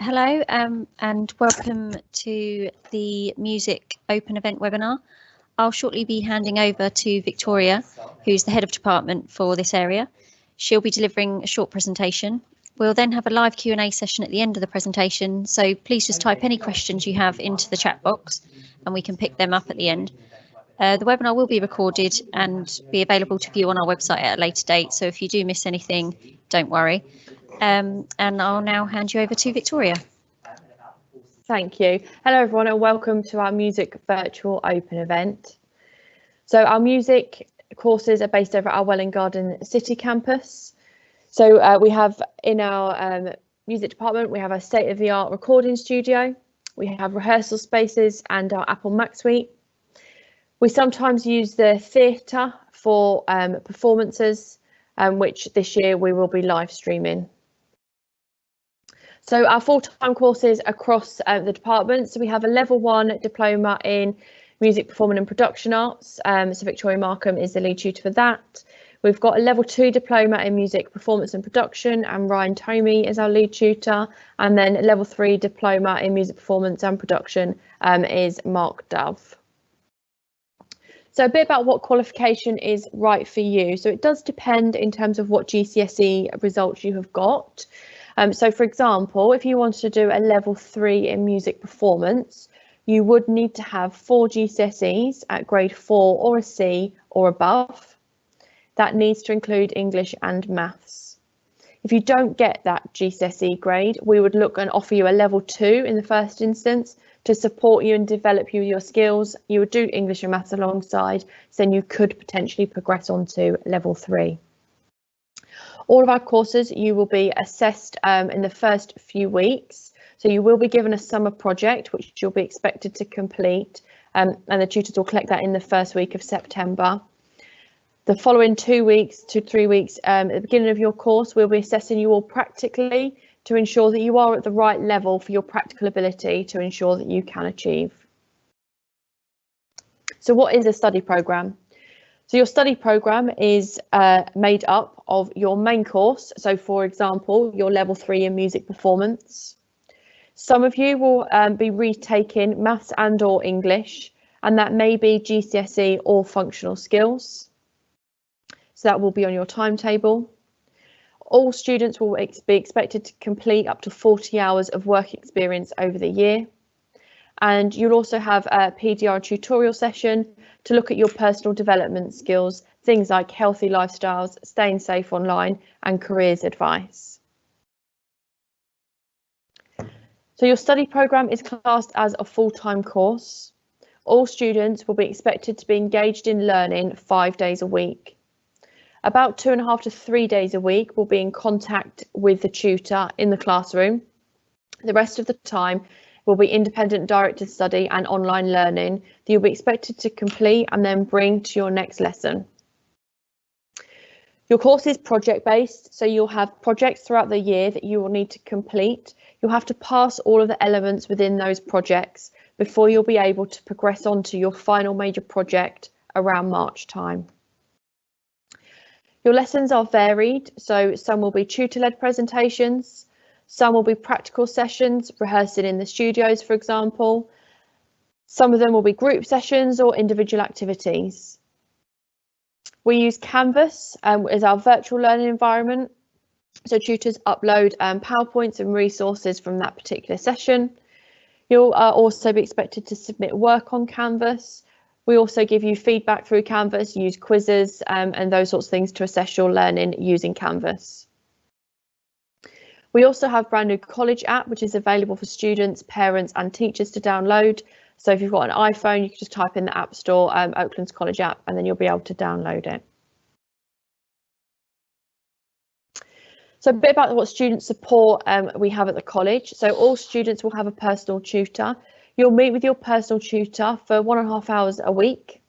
Hello and welcome to the Music Open Event webinar. I'll shortly be handing over to Victoria, who's the head of department for this area. She'll be delivering a short presentation. We'll then have a live Q&A session at the end of the presentation, so please just type any questions you have into the chat box and we can pick them up at the end. The webinar will be recorded and be available to view on our website at a later date, so if you do miss anything, don't worry. And I'll now hand you over to Victoria. Thank you. Hello everyone and welcome to our Music Virtual Open event. So our music courses are based over at our Welwyn Garden City campus. So we have in our music department, we have a state-of-the-art recording studio, we have rehearsal spaces and our Apple Mac suite. We sometimes use the theatre for performances, which this year we will be live streaming. So our full-time courses across the department, so we have a level 1 diploma in music performing and production arts, so Victoria Markham is the lead tutor for that. We've got a level 2 diploma in music performance and production and Ryan Tomey is our lead tutor, and then a level 3 diploma in music performance and production is Mark Dove. So a bit about what qualification is right for you. So it does depend in terms of what GCSE results you have got. So for example, if you wanted to do a level 3 in music performance, you would need to have 4 GCSEs at grade 4 or a C or above. That needs to include English and maths. If you don't get that GCSE grade, we would look and offer you a level 2 in the first instance to support you and develop you with your skills. You would do English and maths alongside, so then you could potentially progress on to level 3. All of our courses, you will be assessed in the first few weeks. So you will be given a summer project, which you'll be expected to complete, and the tutors will collect that in the first week of September. The following 2 weeks to 3 weeks at the beginning of your course, we'll be assessing you all practically to ensure that you are at the right level for your practical ability to ensure that you can achieve. So what is a study programme? So your study programme is made up of your main course. So for example, your level 3 in music performance. Some of you will be retaking maths and or English, and that may be GCSE or functional skills. So that will be on your timetable. All students will be expected to complete up to 40 hours of work experience over the year. And you'll also have a PDR tutorial session to look at your personal development skills, things like healthy lifestyles, staying safe online, and careers advice. So your study programme is classed as a full-time course. All students will be expected to be engaged in learning 5 days a week. About 2.5 to 3 days a week will be in contact with the tutor in the classroom. The rest of the time will be independent directed study and online learning that you'll be expected to complete and then bring to your next lesson. Your course is project based, so you'll have projects throughout the year that you will need to complete. You'll have to pass all of the elements within those projects before you'll be able to progress on to your final major project around March time. Your lessons are varied, so some will be tutor-led presentations, some will be practical sessions, rehearsing in the studios, for example. Some of them will be group sessions or individual activities. We use Canvas as our virtual learning environment, so tutors upload PowerPoints and resources from that particular session. You'll also be expected to submit work on Canvas. We also give you feedback through Canvas, use quizzes and those sorts of things to assess your learning using Canvas. We also have a brand new college app, which is available for students, parents and teachers to download. So if you've got an iPhone, you can just type in the App Store, Oakland's College app, and then you'll be able to download it. So a bit about what student support we have at the college. So all students will have a personal tutor. You'll meet with your personal tutor for 1.5 hours a week.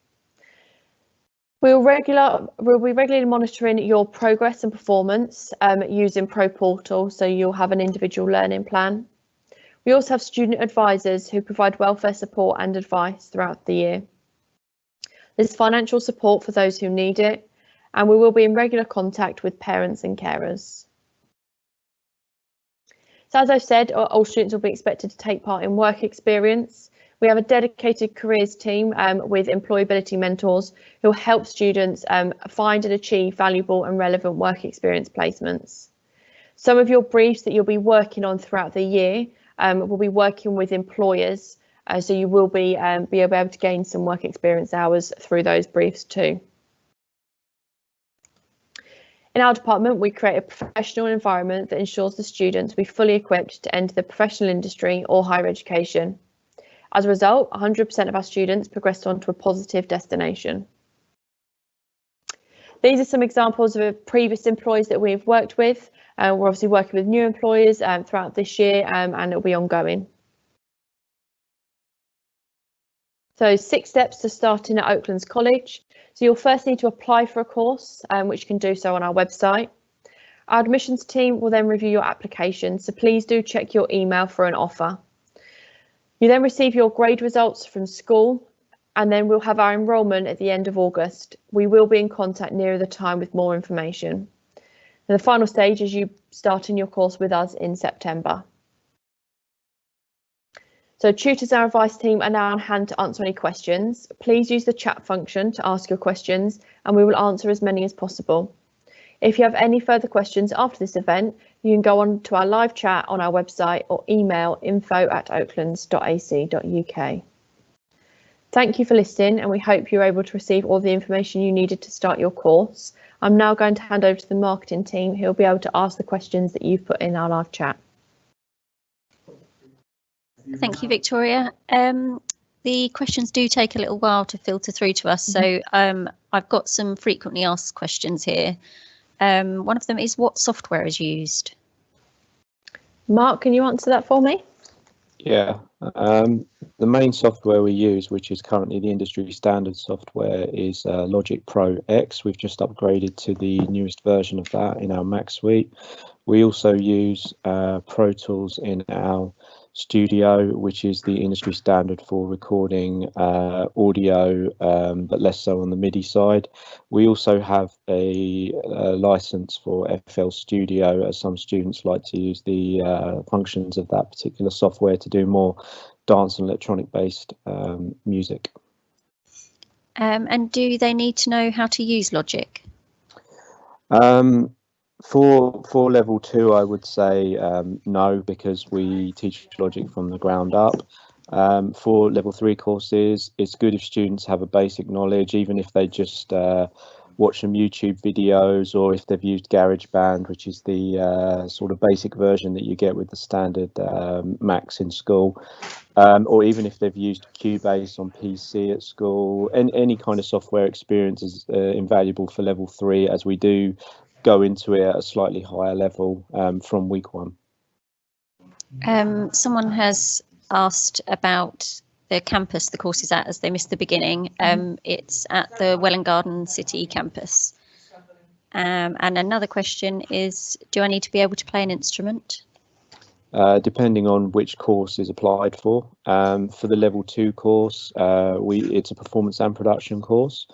We'll be regularly monitoring your progress and performance using ProPortal, so you'll have an individual learning plan. We also have student advisors who provide welfare support and advice throughout the year. There's financial support for those who need it, and we will be in regular contact with parents and carers. So as I've said, all students will be expected to take part in work experience. We have a dedicated careers team with employability mentors who will help students find and achieve valuable and relevant work experience placements. Some of your briefs that you'll be working on throughout the year will be working with employers, so you will be able to gain some work experience hours through those briefs too. In our department, we create a professional environment that ensures the students will be fully equipped to enter the professional industry or higher education. As a result, 100% of our students progressed on to a positive destination. These are some examples of previous employees that we've worked with. We're obviously working with new employers throughout this year and it'll be ongoing. So 6 steps to starting at Oaklands College. So you'll first need to apply for a course, which you can do so on our website. Our admissions team will then review your application, so please do check your email for an offer. You then receive your grade results from school, and then we'll have our enrolment at the end of August. We will be in contact nearer the time with more information. And the final stage is you starting your course with us in September. So tutors, our advice team are now on hand to answer any questions. Please use the chat function to ask your questions and we will answer as many as possible. If you have any further questions after this event, you can go on to our live chat on our website or email info@oaklands.ac.uk. Thank you for listening and we hope you're able to receive all the information you needed to start your course. I'm now going to hand over to the marketing team who will be able to ask the questions that you've put in our live chat. Thank you, Victoria. The questions do take a little while to filter through to us, so I've got some frequently asked questions here. One of them is, what software is used? Mark, can you answer that for me? Yeah, the main software we use, which is currently the industry standard software, is Logic Pro X. We've just upgraded to the newest version of that in our Mac suite. We also use Pro Tools in our studio, which is the industry standard for recording audio, but less so on the MIDI side. We also have a license for FL Studio, as some students like to use the functions of that particular software to do more dance and electronic based music. And do they need to know how to use Logic? For level 2, I would say no, because we teach Logic from the ground up. For level 3 courses, it's good if students have a basic knowledge, even if they just watch some YouTube videos, or if they've used GarageBand, which is the sort of basic version that you get with the standard Macs in school, or even if they've used Cubase on PC at school. And any kind of software experience is invaluable for level 3, as we do go into it at a slightly higher level from week 1. Someone has asked about the campus the course is at, as they missed the beginning. It's at the Welwyn Garden City campus. And another question is, do I need to be able to play an instrument? Depending on which course is applied for. For the level 2 course, it's a performance and production course.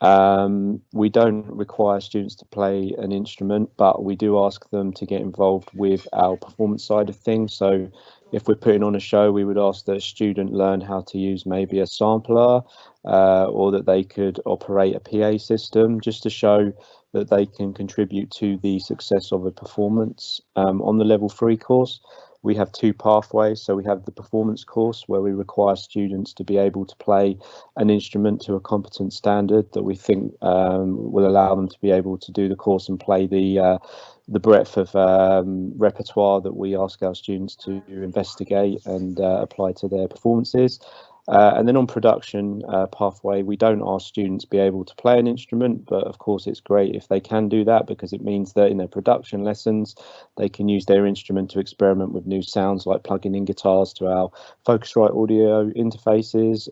We don't require students to play an instrument, but we do ask them to get involved with our performance side of things. So if we're putting on a show, we would ask that a student learn how to use maybe a sampler, or that they could operate a PA system, just to show that they can contribute to the success of a performance. On the level 3 course, we have 2 pathways. So we have the performance course, where we require students to be able to play an instrument to a competent standard that we think will allow them to be able to do the course and play the breadth of repertoire that we ask our students to investigate and apply to their performances. And then on production pathway, we don't ask students to be able to play an instrument, but of course it's great if they can do that, because it means that in their production lessons they can use their instrument to experiment with new sounds, like plugging in guitars to our Focusrite audio interfaces.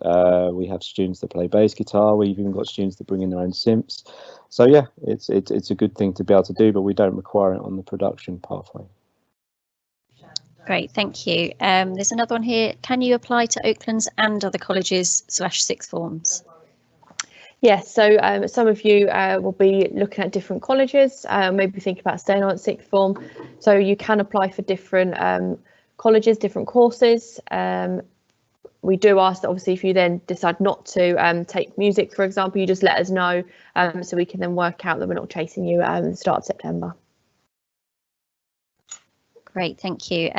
We have students that play bass guitar. We've even got students that bring in their own synths. So yeah, it's a good thing to be able to do, but we don't require it on the production pathway. Great, thank you. There's another one here. Can you apply to Oaklands and other colleges / sixth forms? Yes, so some of you will be looking at different colleges, maybe think about staying on at sixth form. So you can apply for different colleges, different courses. We do ask that obviously if you then decide not to take music, for example, you just let us know so we can then work out that we're not chasing you at the start of September. Great, thank you.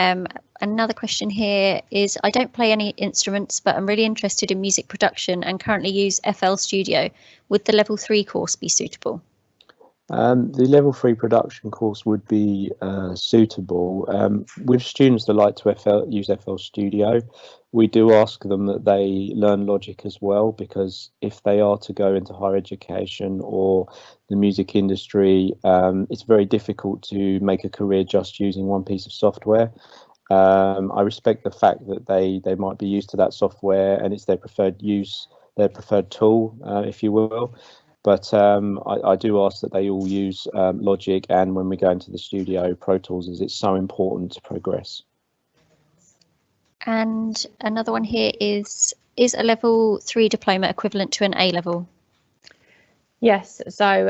Another question here is, I don't play any instruments, but I'm really interested in music production and currently use FL Studio. Would the level 3 course be suitable? The level 3 production course would be suitable. With students that like to use FL Studio, we do ask them that they learn Logic as well, because if they are to go into higher education or the music industry, it's very difficult to make a career just using one piece of software. I respect the fact that they might be used to that software and it's their preferred use, their preferred tool, if you will. But I do ask that they all use Logic, and when we go into the studio, Pro Tools, as it's so important to progress. And another one here is a level 3 diploma equivalent to an A level? Yes, so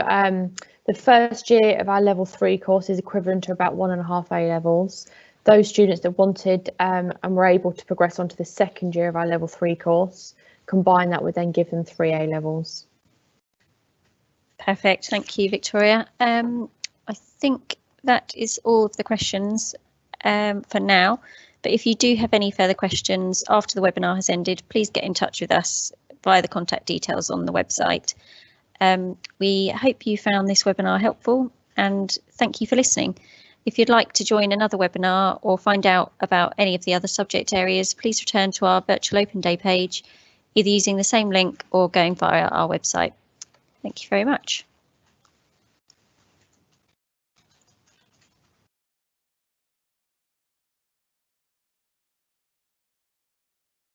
the first year of our level 3 course is equivalent to about 1.5 A levels. Those students that wanted and were able to progress onto the second year of our level 3 course, combine that would then give them 3 A levels. Perfect, thank you, Victoria. I think that is all of the questions for now, but if you do have any further questions after the webinar has ended, please get in touch with us via the contact details on the website. We hope you found this webinar helpful, and thank you for listening. If you'd like to join another webinar or find out about any of the other subject areas, please return to our virtual open day page, either using the same link or going via our website. Thank you very much.